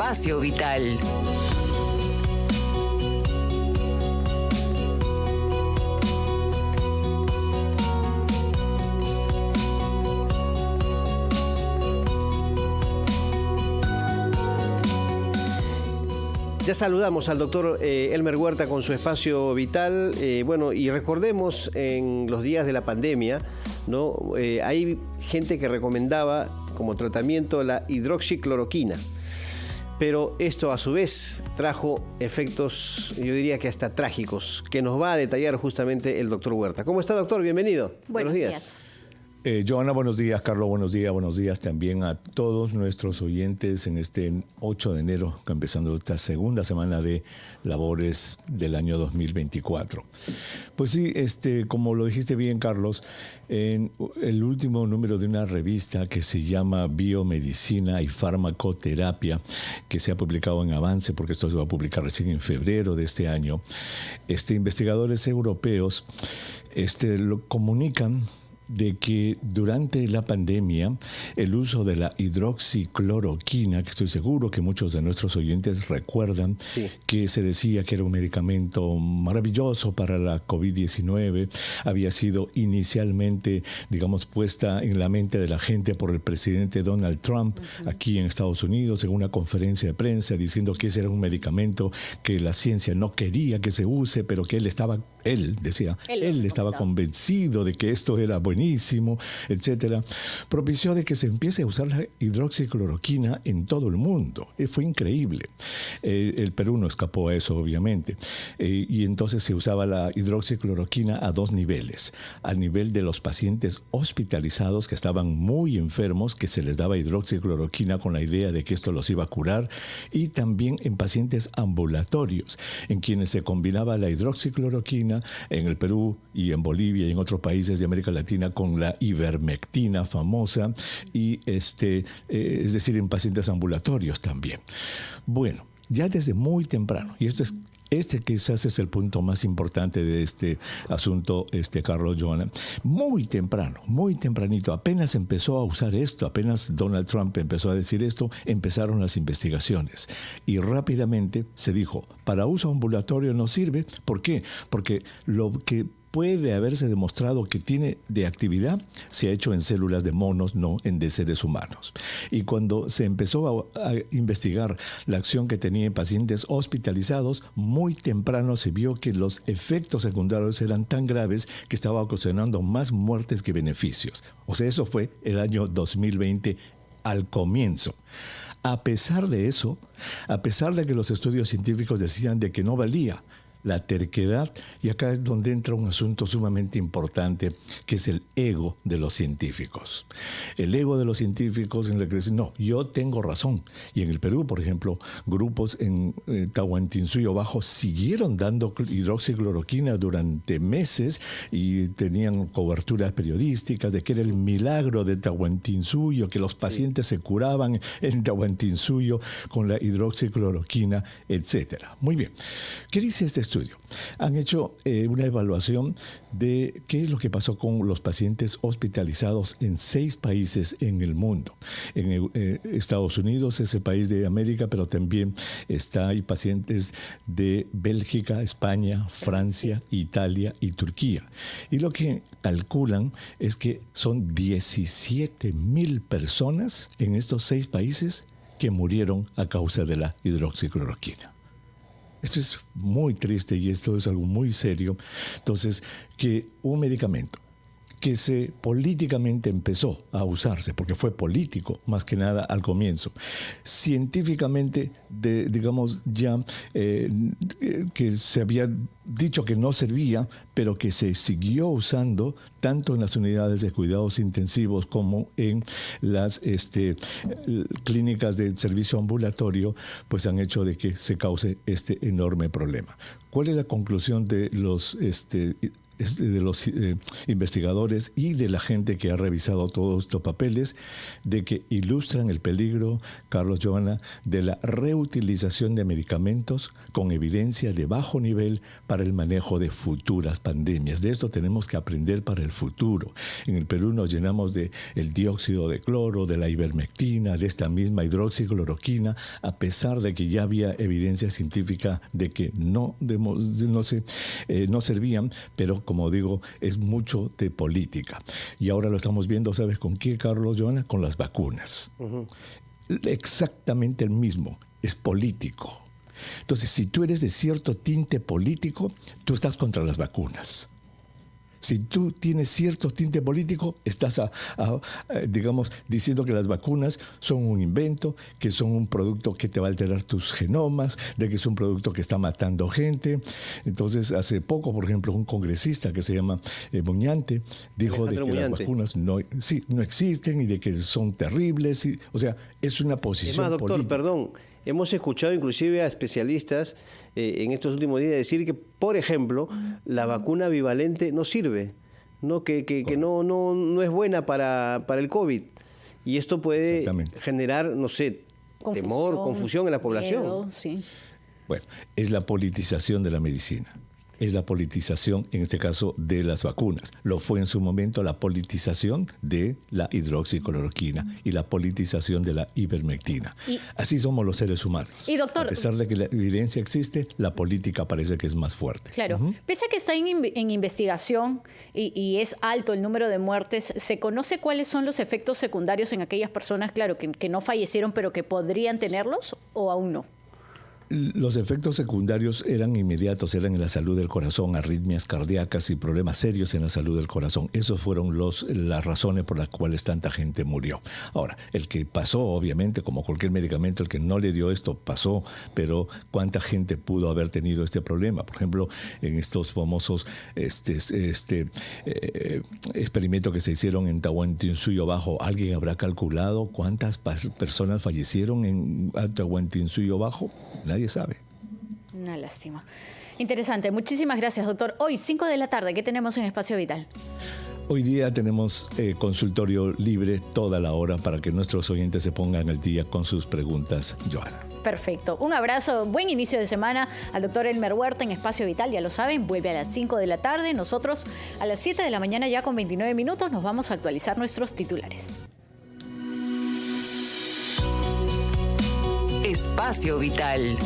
espacio vital. Ya saludamos al doctor Elmer Huerta con su espacio vital. Bueno, y recordemos en los días de la pandemia, ¿no? Hay gente que recomendaba como tratamiento la hidroxicloroquina. Pero esto a su vez trajo efectos, yo diría que hasta trágicos, que nos va a detallar justamente el doctor Huerta. ¿Cómo está, doctor? Bienvenido. Buenos días. Joana, buenos días. Carlos, buenos días también a todos nuestros oyentes en este 8 de enero, empezando esta segunda semana de labores del año 2024. Pues sí, como lo dijiste bien, Carlos, en el último número de una revista que se llama Biomedicina y Farmacoterapia, que se ha publicado en Avance, porque esto se va a publicar recién en febrero de este año, investigadores europeos lo comunican de que durante la pandemia el uso de la hidroxicloroquina, que estoy seguro que muchos de nuestros oyentes recuerdan, sí, que se decía que era un medicamento maravilloso para la COVID-19, había sido inicialmente, digamos, puesta en la mente de la gente por el presidente Donald Trump aquí en Estados Unidos, en una conferencia de prensa, diciendo que ese era un medicamento que la ciencia no quería que se use, pero que él estaba convencido de que esto era buenísimo, etcétera. Propició de que se empiece a usar la hidroxicloroquina en todo el mundo. Fue increíble. El Perú no escapó a eso, obviamente. Y entonces se usaba la hidroxicloroquina a dos niveles. Al nivel de los pacientes hospitalizados que estaban muy enfermos, que se les daba hidroxicloroquina con la idea de que esto los iba a curar, y también en pacientes ambulatorios, en quienes se combinaba la hidroxicloroquina en el Perú y en Bolivia y en otros países de América Latina con la ivermectina famosa, y es decir, en pacientes ambulatorios también. Bueno, ya desde muy temprano, y quizás es el punto más importante de este asunto, Carlos, Joana. Muy temprano, muy tempranito, apenas empezó a usar esto, apenas Donald Trump empezó a decir esto, empezaron las investigaciones. Y rápidamente se dijo, para uso ambulatorio no sirve. ¿Por qué? Porque lo que puede haberse demostrado que tiene de actividad se ha hecho en células de monos, no de seres humanos. Y cuando se empezó a investigar la acción que tenía en pacientes hospitalizados, muy temprano se vio que los efectos secundarios eran tan graves que estaba ocasionando más muertes que beneficios. O sea, eso fue el año 2020 al comienzo. A pesar de eso, a pesar de que los estudios científicos decían de que no valía, la terquedad, y acá es donde entra un asunto sumamente importante, que es el ego de los científicos. El ego de los científicos en el que dicen, no, yo tengo razón. Y en el Perú, por ejemplo, grupos en Tahuantinsuyo Bajo siguieron dando hidroxicloroquina durante meses y tenían coberturas periodísticas de que era el milagro de Tahuantinsuyo, que los pacientes se curaban en Tahuantinsuyo con la hidroxicloroquina, etcétera. Muy bien. ¿Qué dice este estudio? Han hecho una evaluación de qué es lo que pasó con los pacientes hospitalizados en 6 países en el mundo. En Estados Unidos es el país de América, pero también hay pacientes de Bélgica, España, Francia, Italia y Turquía. Y lo que calculan es que son 17,000 personas en estos 6 países que murieron a causa de la hidroxicloroquina. Esto es muy triste y esto es algo muy serio. Entonces, que un medicamento que se políticamente empezó a usarse, porque fue político más que nada al comienzo, científicamente, digamos ya que se había dicho que no servía, pero que se siguió usando tanto en las unidades de cuidados intensivos como en las clínicas de servicio ambulatorio, pues han hecho de que se cause este enorme problema. ¿Cuál es la conclusión de los investigadores y de la gente que ha revisado todos estos papeles, de que ilustran el peligro, Carlos, Joana, de la reutilización de medicamentos con evidencia de bajo nivel para el manejo de futuras pandemias. De esto tenemos que aprender para el futuro. En el Perú nos llenamos de el dióxido de cloro, de la ivermectina, de esta misma hidroxicloroquina, a pesar de que ya había evidencia científica de que no servían, pero como digo, es mucho de política. Y ahora lo estamos viendo, ¿sabes con qué, Carlos, Joana? Con las vacunas. Uh-huh. Exactamente el mismo, es político. Entonces, si tú eres de cierto tinte político, tú estás contra las vacunas. Si tú tienes cierto tinte político, estás, digamos, diciendo que las vacunas son un invento, que son un producto que te va a alterar tus genomas, de que es un producto que está matando gente. Entonces, hace poco, por ejemplo, un congresista que se llama Muñante dijo de que las vacunas no existen y de que son terribles. O sea, es una posición política. Es más, doctor, política. Perdón. Hemos escuchado inclusive a especialistas en estos últimos días decir que, por ejemplo, la vacuna bivalente no sirve, ¿no? Que no es buena para el COVID. Y esto puede generar, no sé, temor, confusión en la población. Miedo, sí. Bueno, es la politización de la medicina. Es la politización, en este caso, de las vacunas. Lo fue en su momento la politización de la hidroxicloroquina y la politización de la ivermectina. Así somos los seres humanos. Y doctor, a pesar de que la evidencia existe, la política parece que es más fuerte. Claro. Pese a que está en investigación y es alto el número de muertes, ¿se conoce cuáles son los efectos secundarios en aquellas personas, claro, que no fallecieron, pero que podrían tenerlos o aún no? Los efectos secundarios eran inmediatos, eran en la salud del corazón, arritmias cardíacas y problemas serios en la salud del corazón. Esos fueron las razones por las cuales tanta gente murió. Ahora, el que pasó, obviamente, como cualquier medicamento, el que no le dio esto pasó, pero ¿cuánta gente pudo haber tenido este problema? Por ejemplo, en estos famosos experimentos que se hicieron en Tahuantinsuyo Bajo, ¿alguien habrá calculado cuántas personas fallecieron en Tahuantinsuyo Bajo? Nadie sabe. Una lástima. Interesante. Muchísimas gracias, doctor. Hoy, 5 de la tarde, ¿qué tenemos en Espacio Vital? Hoy día tenemos consultorio libre toda la hora para que nuestros oyentes se pongan al día con sus preguntas, Joana. Perfecto. Un abrazo, buen inicio de semana al doctor Elmer Huerta en Espacio Vital. Ya lo saben, vuelve a las 5 de la tarde. Nosotros a las 7 de la mañana ya con 29 minutos nos vamos a actualizar nuestros titulares. Espacio Vital.